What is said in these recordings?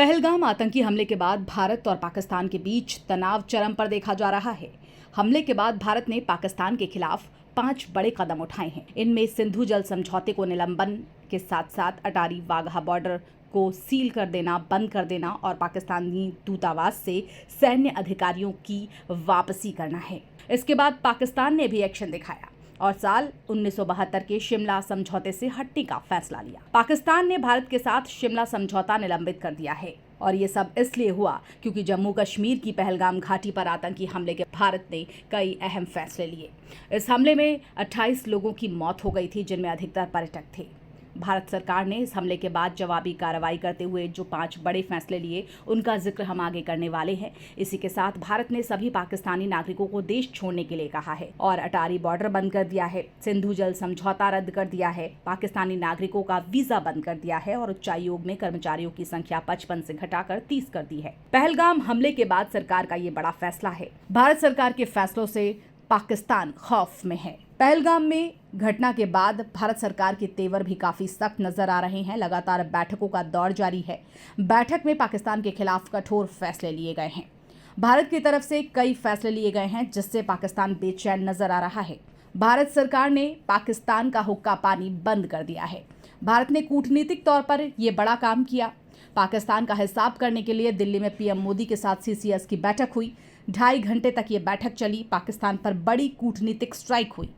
पहलगाम आतंकी हमले के बाद भारत और पाकिस्तान के बीच तनाव चरम पर देखा जा रहा है। हमले के बाद भारत ने पाकिस्तान के खिलाफ 5 बड़े कदम उठाए हैं। इनमें सिंधु जल समझौते को निलंबन के साथ साथ अटारी वाघा बॉर्डर को सील कर देना, बंद कर देना और पाकिस्तानी दूतावास से सैन्य अधिकारियों की वापसी करना है। इसके बाद पाकिस्तान ने भी एक्शन दिखाया और साल 1972 के शिमला समझौते से हटने का फैसला लिया। पाकिस्तान ने भारत के साथ शिमला समझौता निलंबित कर दिया है और ये सब इसलिए हुआ क्योंकि जम्मू कश्मीर की पहलगाम घाटी पर आतंकी हमले के भारत ने कई अहम फैसले लिए। इस हमले में 28 लोगों की मौत हो गई थी, जिनमें अधिकतर पर्यटक थे। भारत सरकार ने इस हमले के बाद जवाबी कार्रवाई करते हुए जो 5 बड़े फैसले लिए, उनका जिक्र हम आगे करने वाले हैं। इसी के साथ भारत ने सभी पाकिस्तानी नागरिकों को देश छोड़ने के लिए कहा है और अटारी बॉर्डर बंद कर दिया है, सिंधु जल समझौता रद्द कर दिया है, पाकिस्तानी नागरिकों का वीजा बंद कर दिया है और उच्चायोग में कर्मचारियों की संख्या 55 से घटाकर 30 कर दी है। पहलगाम हमले के बाद सरकार का ये बड़ा फैसला है। भारत सरकार के फैसलों से पाकिस्तान खौफ में है। पहलगाम में घटना के बाद भारत सरकार के तेवर भी काफी सख्त नजर आ रहे हैं। लगातार बैठकों का दौर जारी है। बैठक में पाकिस्तान के खिलाफ कठोर फैसले लिए गए हैं। भारत की तरफ से कई फैसले लिए गए हैं, जिससे पाकिस्तान बेचैन नजर आ रहा है। भारत सरकार ने पाकिस्तान का हुक्का पानी बंद कर दिया है। भारत ने कूटनीतिक तौर पर यह बड़ा काम किया। पाकिस्तान का हिसाब करने के लिए दिल्ली में पीएम मोदी के साथ सीसीएस की बैठक हुई। 2.5 घंटे तक ये बैठक चली। पाकिस्तान पर बड़ी कूटनीतिक स्ट्राइक हुई।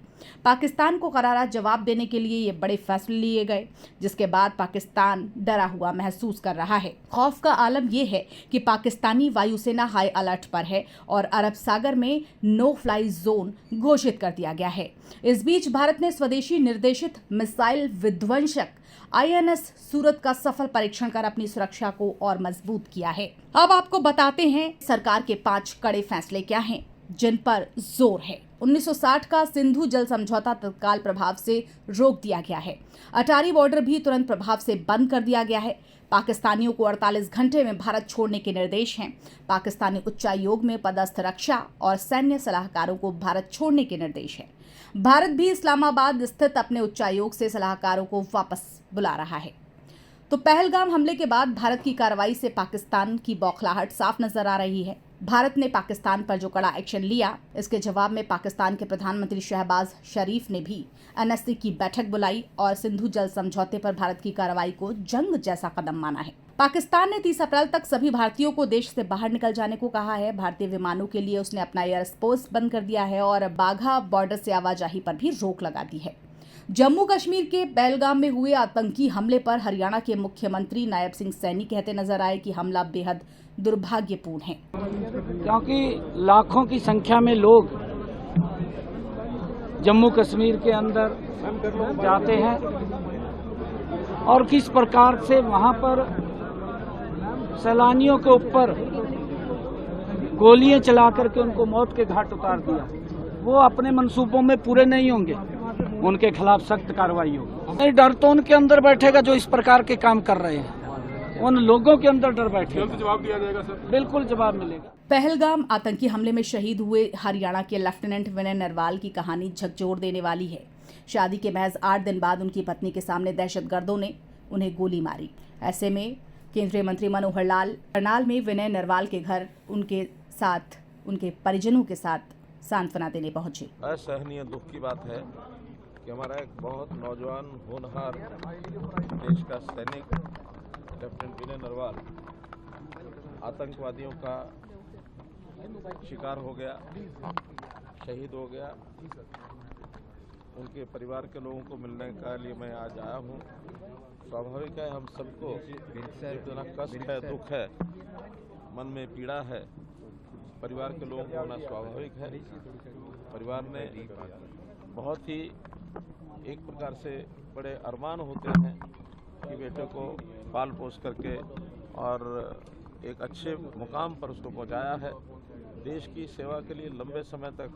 पाकिस्तान को करारा जवाब देने के लिए ये बड़े फैसले लिए गए, जिसके बाद पाकिस्तान डरा हुआ महसूस कर रहा है। खौफ का आलम यह है कि पाकिस्तानी वायुसेना हाई अलर्ट पर है और अरब सागर में नो फ्लाई जोन घोषित कर दिया गया है। इस बीच भारत ने स्वदेशी निर्देशित मिसाइल विध्वंसक INS सूरत का सफल परीक्षण कर अपनी सुरक्षा को और मजबूत किया है। अब आपको बताते हैं सरकार के 5 कड़े फैसले क्या हैं, जिन पर जोर है। 1960 का सिंधु जल समझौता तत्काल प्रभाव से रोक दिया गया है। अटारी बॉर्डर भी तुरंत प्रभाव से बंद कर दिया गया है। पाकिस्तानियों को 48 घंटे में भारत छोड़ने के निर्देश हैं। पाकिस्तानी उच्चायोग में पदस्थ रक्षा और सैन्य सलाहकारों को भारत छोड़ने के निर्देश हैं। भारत भी इस्लामाबाद स्थित अपने उच्चायोग से सलाहकारों को वापस बुला रहा है। तो पहलगाम हमले के बाद भारत की कार्रवाई से पाकिस्तान की बौखलाहट साफ नजर आ रही है। भारत ने पाकिस्तान पर जो कड़ा एक्शन लिया, इसके जवाब में पाकिस्तान के प्रधानमंत्री शहबाज शरीफ ने भी NSC की बैठक बुलाई और सिंधु जल समझौते पर भारत की कार्रवाई को जंग जैसा कदम माना है। पाकिस्तान ने 30 अप्रैल तक सभी भारतीयों को देश से बाहर निकल जाने को कहा है। भारतीय विमानों के लिए उसने अपना एयर स्पेस बंद कर दिया है और बाघा बॉर्डर से आवाजाही पर भी रोक लगा दी है। जम्मू कश्मीर के पहलगाम में हुए आतंकी हमले पर हरियाणा के मुख्यमंत्री नायब सिंह सैनी कहते नजर आए कि हमला बेहद दुर्भाग्यपूर्ण है, क्योंकि लाखों की संख्या में लोग जम्मू कश्मीर के अंदर जाते हैं और किस प्रकार से वहां पर सैलानियों के ऊपर गोलियां चला करके उनको मौत के घाट उतार दिया। वो अपने मंसूबों में पूरे नहीं होंगे, उनके खिलाफ सख्त कार्रवाई होगी। डर तो उनके अंदर बैठेगा जो इस प्रकार के काम कर रहे हैं, उन लोगों के अंदर डर बैठेगा। जल्द जवाब दिया जाएगा सर। बिल्कुल जवाब मिलेगा। पहलगाम आतंकी हमले में शहीद हुए हरियाणा के लेफ्टिनेंट विनय नरवाल की कहानी झकझोर देने वाली है। शादी के महज 8 दिन बाद उनकी पत्नी के सामने दहशतगर्दों ने उन्हें गोली मारी। ऐसे में केंद्रीय मंत्री मनोहर लाल करनाल में विनय नरवाल के घर उनके साथ, उनके परिजनों के साथ सांत्वना देने पहुंचे। असहनीय दुख की बात है कि हमारा एक बहुत नौजवान होनहार देश का सैनिक लेफ्टिनेंट विनय नरवाल आतंकवादियों का शिकार हो गया, शहीद हो गया। उनके परिवार के लोगों को मिलने का लिए मैं आज आया हूँ। स्वाभाविक है, हम सबको इतना कष्ट है, दुख है, मन में पीड़ा है, परिवार के लोगों को होना स्वाभाविक है। परिवार ने बहुत ही एक प्रकार से बड़े अरमान होते हैं कि बेटे को पाल पोस करके और एक अच्छे मुकाम पर उसको पहुंचाया है। देश की सेवा के लिए लंबे समय तक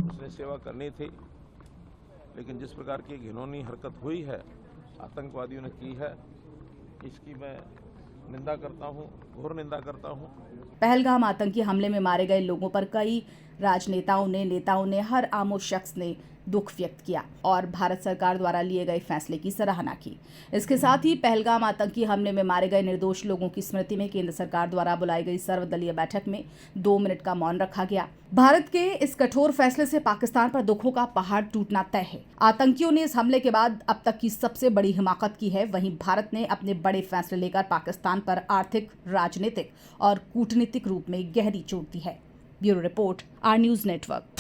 उसने सेवा करनी थी, लेकिन जिस प्रकार की घिनौनी हरकत हुई है, आतंकवादियों ने की है, इसकी मैं निंदा करता हूं, घोर निंदा करता हूं। पहलगाम आतंकी हमले में मारे गए लोगों पर कई राजनेताओं ने, नेताओं ने, हर आमो शख्स ने दुख व्यक्त किया और भारत सरकार द्वारा लिए गए फैसले की सराहना की। इसके साथ ही पहलगाम आतंकी हमले में मारे गए निर्दोष लोगों की स्मृति में केंद्र सरकार द्वारा बुलाई गई सर्वदलीय बैठक में 2 मिनट का मौन रखा गया। भारत के इस कठोर फैसले से पाकिस्तान पर दुखों का पहाड़ टूटना तय है। आतंकियों ने इस हमले के बाद अब तक की सबसे बड़ी हिमाकत की है। वहीं भारत ने अपने बड़े फैसले लेकर पाकिस्तान पर आर्थिक, राजनीतिक और कूटनीतिक रूप में गहरी चोट दी है। Bureau report, R news network.